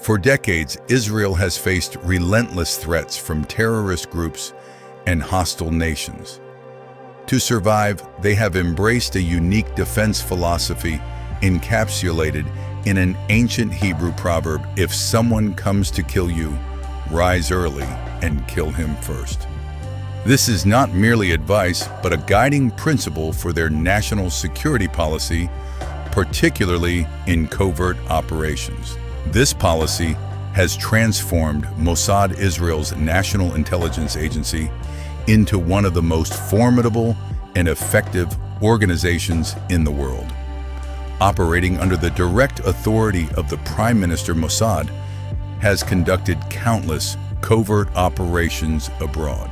For decades, Israel has faced relentless threats from terrorist groups and hostile nations. To survive, they have embraced a unique defense philosophy encapsulated in an ancient Hebrew proverb: if someone comes to kill you, rise early and kill him first. This is not merely advice, but a guiding principle for their national security policy, particularly in covert operations. This policy has transformed Mossad, Israel's national intelligence agency, into one of the most formidable and effective organizations in the world. Operating under the direct authority of the Prime Minister, Mossad has conducted countless covert operations abroad.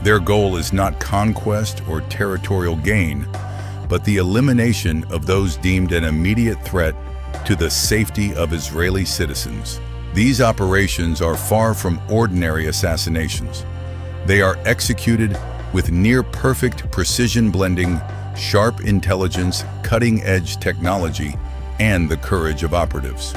Their goal is not conquest or territorial gain, but the elimination of those deemed an immediate threat to the safety of Israeli citizens. These operations are far from ordinary assassinations. They are executed with near-perfect precision, blending sharp intelligence, cutting-edge technology, and the courage of operatives.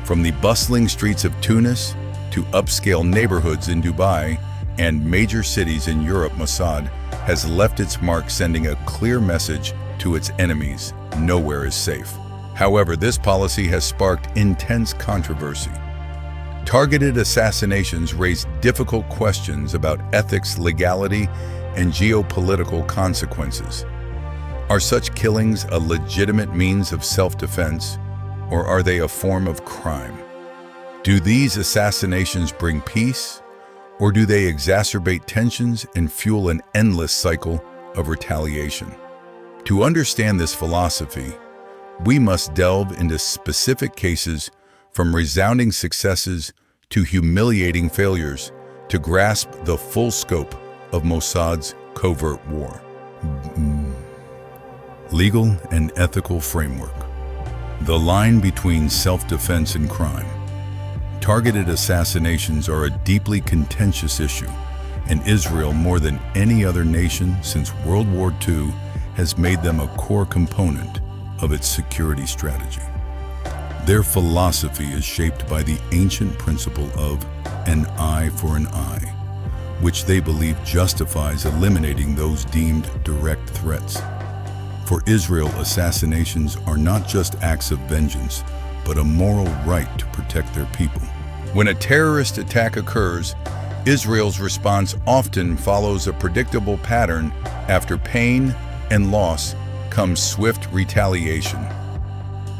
From the bustling streets of Tunis to upscale neighborhoods in Dubai and major cities in Europe, Mossad has left its mark, sending a clear message to its enemies: nowhere is safe. However, this policy has sparked intense controversy. Targeted assassinations raise difficult questions about ethics, legality, and geopolitical consequences. Are such killings a legitimate means of self-defense, or are they a form of crime? Do these assassinations bring peace, or do they exacerbate tensions and fuel an endless cycle of retaliation? To understand this philosophy, we must delve into specific cases, from resounding successes to humiliating failures, to grasp the full scope of Mossad's covert war. Legal and ethical framework. The line between self-defense and crime. Targeted assassinations are a deeply contentious issue, and Israel, more than any other nation since World War II, has made them a core component of its security strategy. Their philosophy is shaped by the ancient principle of an eye for an eye, which they believe justifies eliminating those deemed direct threats. For Israel, assassinations are not just acts of vengeance, but a moral right to protect their people. When a terrorist attack occurs, Israel's response often follows a predictable pattern. After pain and loss comes swift retaliation.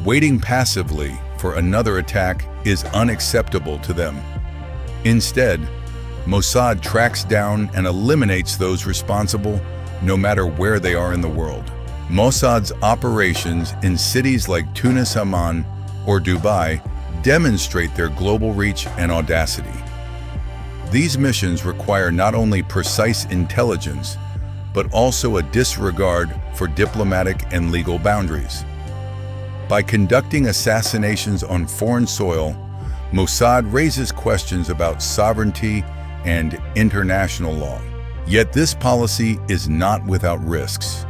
Waiting passively for another attack is unacceptable to them. Instead, Mossad tracks down and eliminates those responsible, no matter where they are in the world. Mossad's operations in cities like Tunis, Amman, or Dubai demonstrate their global reach and audacity. These missions require not only precise intelligence, but also a disregard for diplomatic and legal boundaries. By conducting assassinations on foreign soil, Mossad raises questions about sovereignty and international law. Yet this policy is not without risks.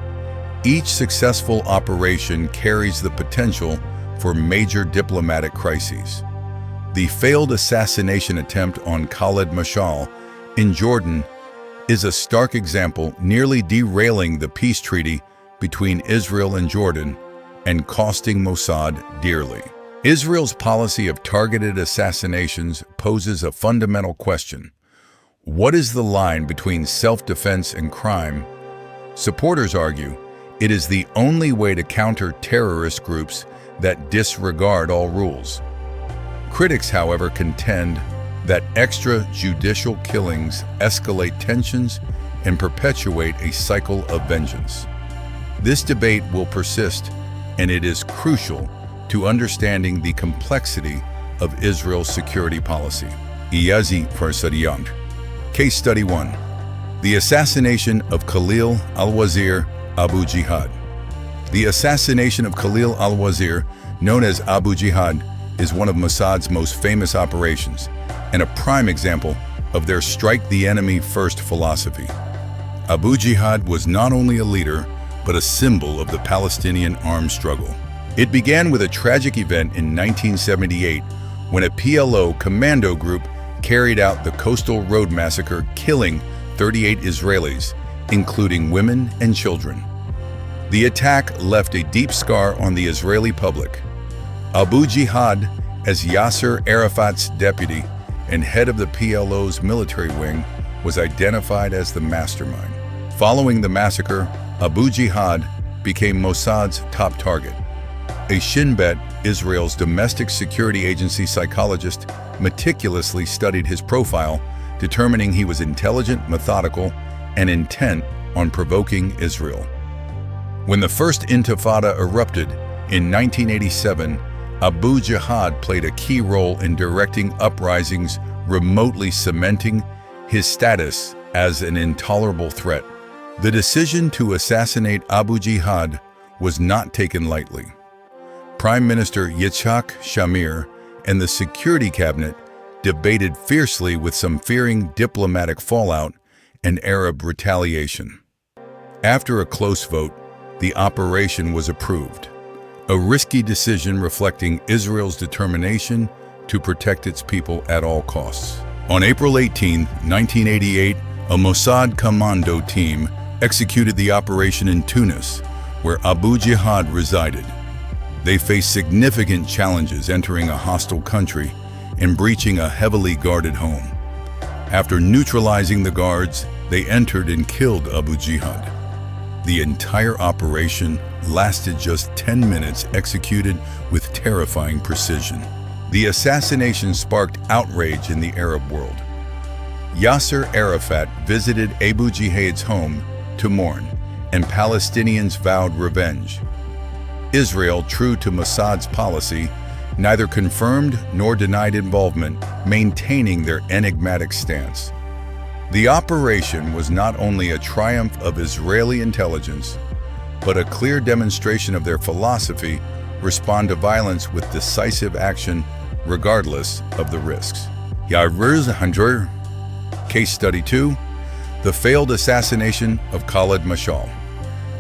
Each successful operation carries the potential for major diplomatic crises. The failed assassination attempt on Khaled Mashal in Jordan is a stark example, nearly derailing the peace treaty between Israel and Jordan and costing Mossad dearly. Israel's policy of targeted assassinations poses a fundamental question. What is the line between self-defense and crime? Supporters argue it is the only way to counter terrorist groups that disregard all rules. Critics, however, contend that extrajudicial killings escalate tensions and perpetuate a cycle of vengeance. This debate will persist, and it is crucial to understanding the complexity of Israel's security policy. Iyazi Farsadiyank. Case Study 1. The assassination of Khalil al-Wazir Abu Jihad. The assassination of Khalil al-Wazir, known as Abu Jihad, is one of Mossad's most famous operations and a prime example of their strike-the-enemy-first philosophy. Abu Jihad was not only a leader, but a symbol of the Palestinian armed struggle. It began with a tragic event in 1978 when a PLO commando group carried out the Coastal Road Massacre, killing 38 Israelis, including women and children. The attack left a deep scar on the Israeli public. Abu Jihad, as Yasser Arafat's deputy and head of the PLO's military wing, was identified as the mastermind. Following the massacre, Abu Jihad became Mossad's top target. A Shin Bet, Israel's domestic security agency psychologist, meticulously studied his profile, determining he was intelligent, methodical, and intent on provoking Israel. When the First Intifada erupted in 1987, Abu Jihad played a key role in directing uprisings, remotely cementing his status as an intolerable threat. The decision to assassinate Abu Jihad was not taken lightly. Prime Minister Yitzhak Shamir and the Security Cabinet debated fiercely, with some fearing diplomatic fallout and Arab retaliation. After a close vote, the operation was approved, a risky decision reflecting Israel's determination to protect its people at all costs. On April 18, 1988, a Mossad commando team executed the operation in Tunis, where Abu Jihad resided. They faced significant challenges entering a hostile country and breaching a heavily guarded home. After neutralizing the guards, they entered and killed Abu Jihad. The entire operation lasted just 10 minutes, executed with terrifying precision. The assassination sparked outrage in the Arab world. Yasser Arafat visited Abu Jihad's home to mourn, and Palestinians vowed revenge. Israel, true to Mossad's policy, neither confirmed nor denied involvement, maintaining their enigmatic stance. The operation was not only a triumph of Israeli intelligence, but a clear demonstration of their philosophy: respond to violence with decisive action, regardless of the risks. Case Study 2: The Failed Assassination of Khaled Mashal.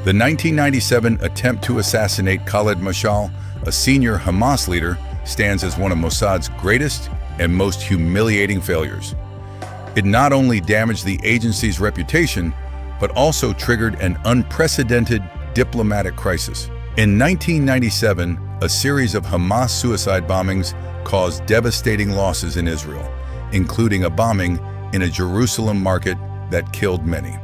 The 1997 attempt to assassinate Khaled Mashal, a senior Hamas leader, stands as one of Mossad's greatest and most humiliating failures. It not only damaged the agency's reputation, but also triggered an unprecedented diplomatic crisis. In 1997, a series of Hamas suicide bombings caused devastating losses in Israel, including a bombing in a Jerusalem market that killed many.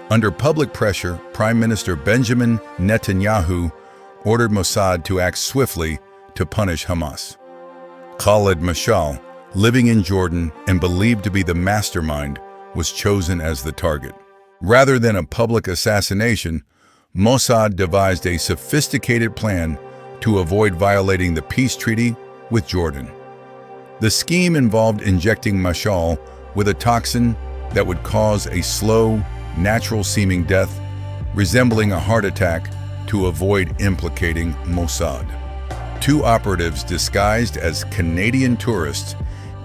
Under public pressure, Prime Minister Benjamin Netanyahu ordered Mossad to act swiftly to punish Hamas. Khaled Mashal, living in Jordan and believed to be the mastermind, was chosen as the target. Rather than a public assassination, Mossad devised a sophisticated plan to avoid violating the peace treaty with Jordan. The scheme involved injecting Mashal with a toxin that would cause a slow, natural-seeming death, resembling a heart attack, to avoid implicating Mossad. Two operatives disguised as Canadian tourists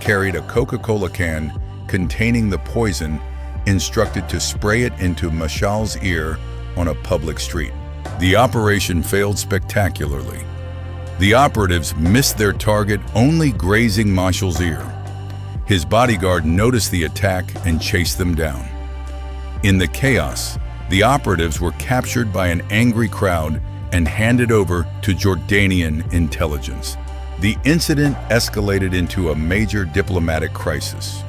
carried a Coca-Cola can containing the poison, instructed to spray it into Mashal's ear on a public street. The operation failed spectacularly. The operatives missed their target, only grazing Mashal's ear. His bodyguard noticed the attack and chased them down. In the chaos, the operatives were captured by an angry crowd and handed over to Jordanian intelligence. The incident escalated into a major diplomatic crisis.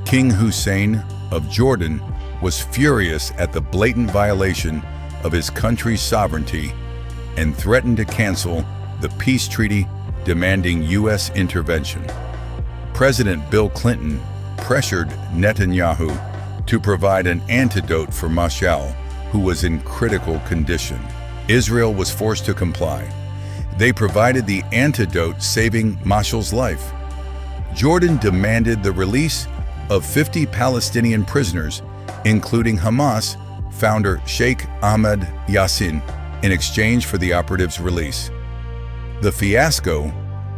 King Hussein of Jordan was furious at the blatant violation of his country's sovereignty and threatened to cancel the peace treaty, demanding U.S. intervention. President Bill Clinton pressured Netanyahu to provide an antidote for Mashal, who was in critical condition. Israel was forced to comply. They provided the antidote, saving Mashal's life. Jordan demanded the release of 50 Palestinian prisoners, including Hamas founder Sheikh Ahmed Yassin, in exchange for the operatives' release. The fiasco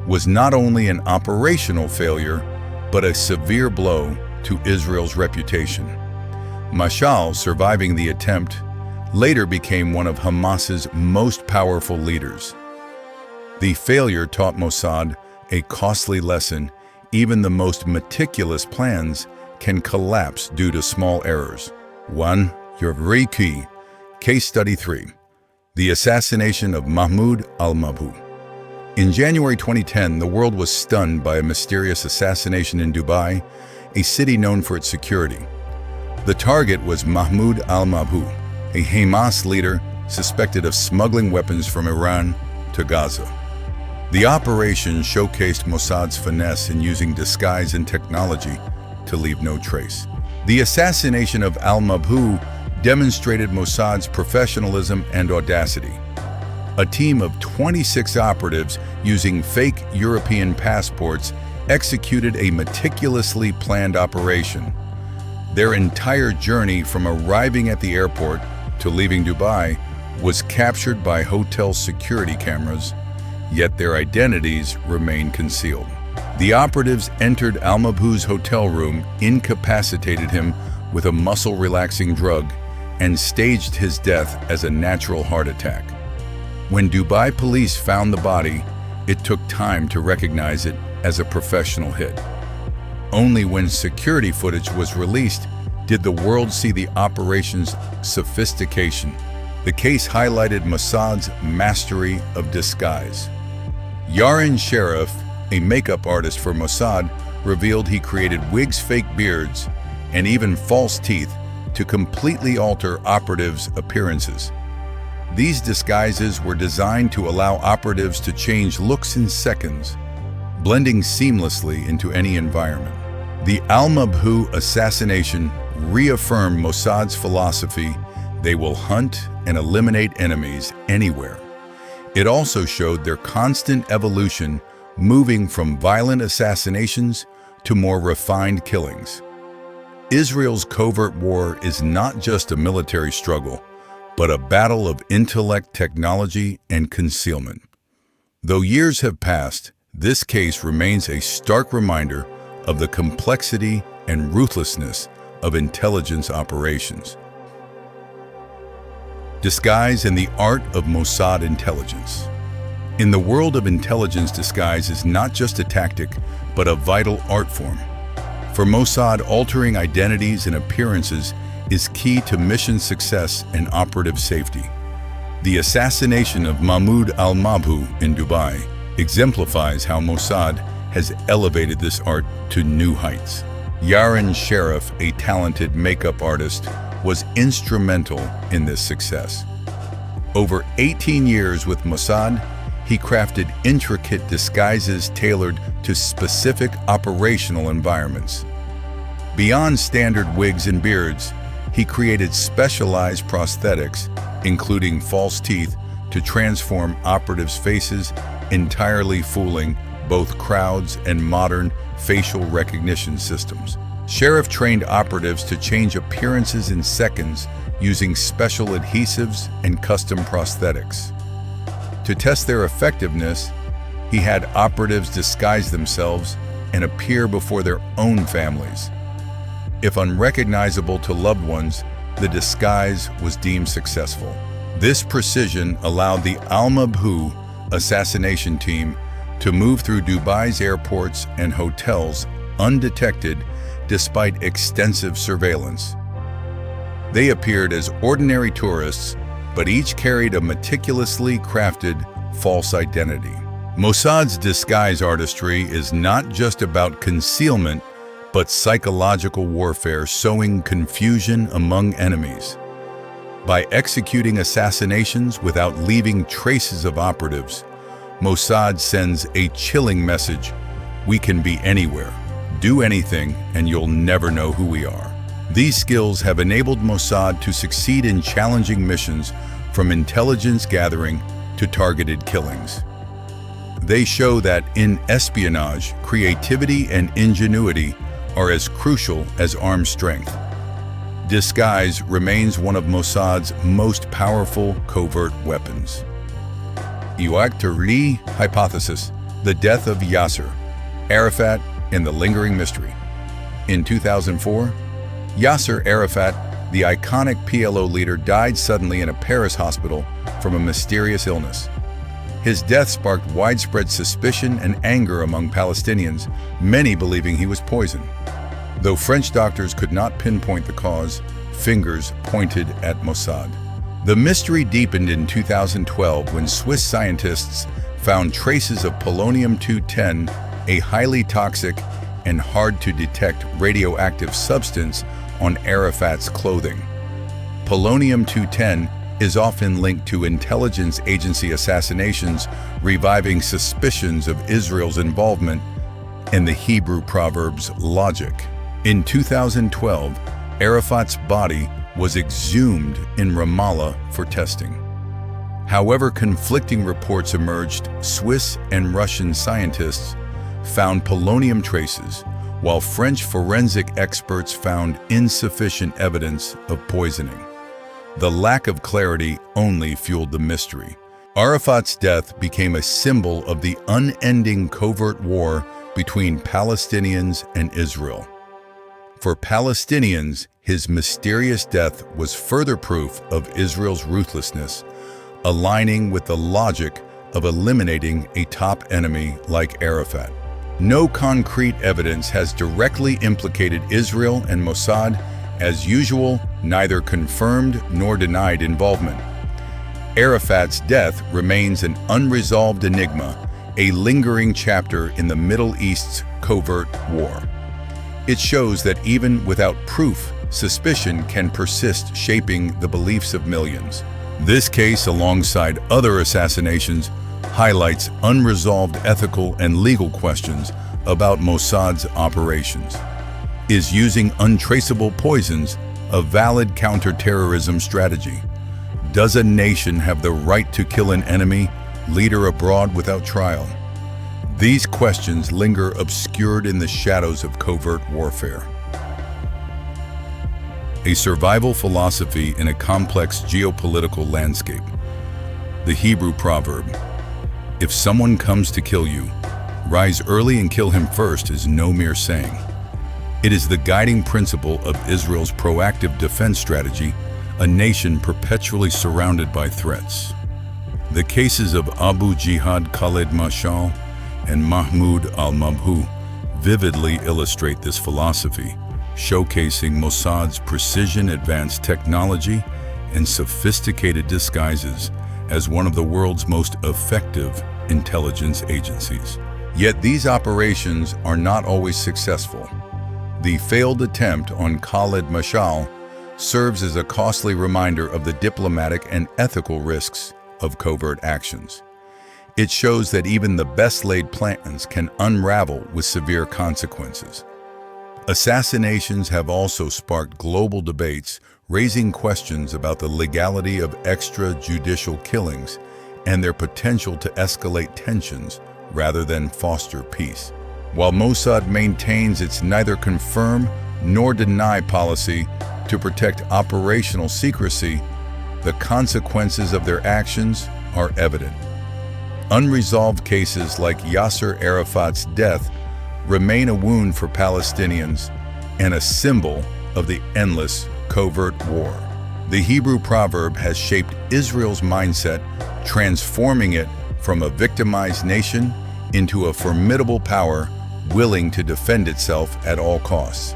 was not only an operational failure, but a severe blow to Israel's reputation. Mashal, surviving the attempt, later became one of Hamas's most powerful leaders. The failure taught Mossad a costly lesson. Even the most meticulous plans can collapse due to small errors. 1. Your very key. Case Study 3. The Assassination of Mahmoud al-Mabhouh. In January 2010, the world was stunned by a mysterious assassination in Dubai, a city known for its security. The target was Mahmoud al-Mabhouh, a Hamas leader suspected of smuggling weapons from Iran to Gaza. The operation showcased Mossad's finesse in using disguise and technology to leave no trace. The assassination of al-Mabhouh demonstrated Mossad's professionalism and audacity. A team of 26 operatives using fake European passports executed a meticulously planned operation. Their entire journey from arriving at the airport to leaving Dubai was captured by hotel security cameras, yet their identities remained concealed. The operatives entered al-Mabhouh's hotel room, incapacitated him with a muscle-relaxing drug, and staged his death as a natural heart attack. When Dubai police found the body, it took time to recognize it as a professional hit. Only when security footage was released did the world see the operation's sophistication. The case highlighted Mossad's mastery of disguise. Yasser Arafat, a makeup artist for Mossad, revealed he created wigs, fake beards, and even false teeth to completely alter operatives' appearances. These disguises were designed to allow operatives to change looks in seconds, blending seamlessly into any environment. The al-Mabhouh assassination reaffirmed Mossad's philosophy: they will hunt and eliminate enemies anywhere. It also showed their constant evolution, moving from violent assassinations to more refined killings. Israel's covert war is not just a military struggle, but a battle of intellect, technology, and concealment. Though years have passed, this case remains a stark reminder of the complexity and ruthlessness of intelligence operations. Disguise and the art of Mossad intelligence. In the world of intelligence, disguise is not just a tactic, but a vital art form. For Mossad, altering identities and appearances is key to mission success and operative safety. The assassination of Mahmoud al-Mabhouh in Dubai exemplifies how Mossad has elevated this art to new heights. Yasser Arafat, a talented makeup artist, was instrumental in this success. Over 18 years with Mossad, he crafted intricate disguises tailored to specific operational environments. Beyond standard wigs and beards, he created specialized prosthetics, including false teeth, to transform operatives' faces, entirely fooling both crowds and modern facial recognition systems. Arafat trained operatives to change appearances in seconds using special adhesives and custom prosthetics. To test their effectiveness, he had operatives disguise themselves and appear before their own families. If unrecognizable to loved ones, the disguise was deemed successful. This precision allowed the al-Mabhouh assassination team to move through Dubai's airports and hotels undetected despite extensive surveillance. They appeared as ordinary tourists, but each carried a meticulously crafted false identity. Mossad's disguise artistry is not just about concealment, but psychological warfare, sowing confusion among enemies. By executing assassinations without leaving traces of operatives, Mossad sends a chilling message: we can be anywhere, do anything, and you'll never know who we are. These skills have enabled Mossad to succeed in challenging missions, from intelligence gathering to targeted killings. They show that in espionage, creativity and ingenuity are as crucial as armed strength. Disguise remains one of Mossad's most powerful covert weapons. Yasser hypothesis: the death of Yasser Arafat and the lingering mystery. In 2004, Yasser Arafat, the iconic PLO leader, died suddenly in a Paris hospital from a mysterious illness. His death sparked widespread suspicion and anger among Palestinians, many believing he was poisoned. Though French doctors could not pinpoint the cause, fingers pointed at Mossad. The mystery deepened in 2012 when Swiss scientists found traces of polonium-210, a highly toxic and hard-to-detect radioactive substance, on Arafat's clothing. Polonium-210 is often linked to intelligence agency assassinations, reviving suspicions of Israel's involvement in the Hebrew proverb's logic. In 2012, Arafat's body was exhumed in Ramallah for testing. However, conflicting reports emerged. Swiss and Russian scientists found polonium traces, while French forensic experts found insufficient evidence of poisoning. The lack of clarity only fueled the mystery. Arafat's death became a symbol of the unending covert war between Palestinians and Israel. For Palestinians, his mysterious death was further proof of Israel's ruthlessness, aligning with the logic of eliminating a top enemy like Arafat. No concrete evidence has directly implicated Israel and Mossad. As usual, neither confirmed nor denied involvement. Arafat's death remains an unresolved enigma, a lingering chapter in the Middle East's covert war. It shows that even without proof, suspicion can persist, shaping the beliefs of millions. This case, alongside other assassinations, highlights unresolved ethical and legal questions about Mossad's operations. Is using untraceable poisons a valid counterterrorism strategy? Does a nation have the right to kill an enemy, leader abroad without trial? These questions linger obscured in the shadows of covert warfare. A survival philosophy in a complex geopolitical landscape. The Hebrew proverb, "If someone comes to kill you, rise early and kill him first," is no mere saying. It is the guiding principle of Israel's proactive defense strategy, a nation perpetually surrounded by threats. The cases of Abu Jihad, Khaled Mashal, and Mahmoud al-Mabhouh vividly illustrate this philosophy, showcasing Mossad's precision, advanced technology, and sophisticated disguises as one of the world's most effective intelligence agencies. Yet these operations are not always successful. The failed attempt on Khaled Mashal serves as a costly reminder of the diplomatic and ethical risks of covert actions. It shows that even the best-laid plans can unravel with severe consequences. Assassinations have also sparked global debates, raising questions about the legality of extrajudicial killings and their potential to escalate tensions rather than foster peace. While Mossad maintains its neither confirm nor deny policy to protect operational secrecy, the consequences of their actions are evident. Unresolved cases like Yasser Arafat's death remain a wound for Palestinians and a symbol of the endless covert war. The Hebrew proverb has shaped Israel's mindset, transforming it from a victimized nation into a formidable power willing to defend itself at all costs.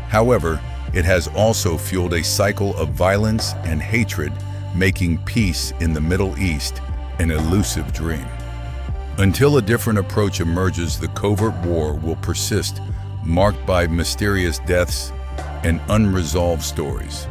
However, it has also fueled a cycle of violence and hatred, making peace in the Middle East an elusive dream. Until a different approach emerges, the covert war will persist, marked by mysterious deaths and unresolved stories.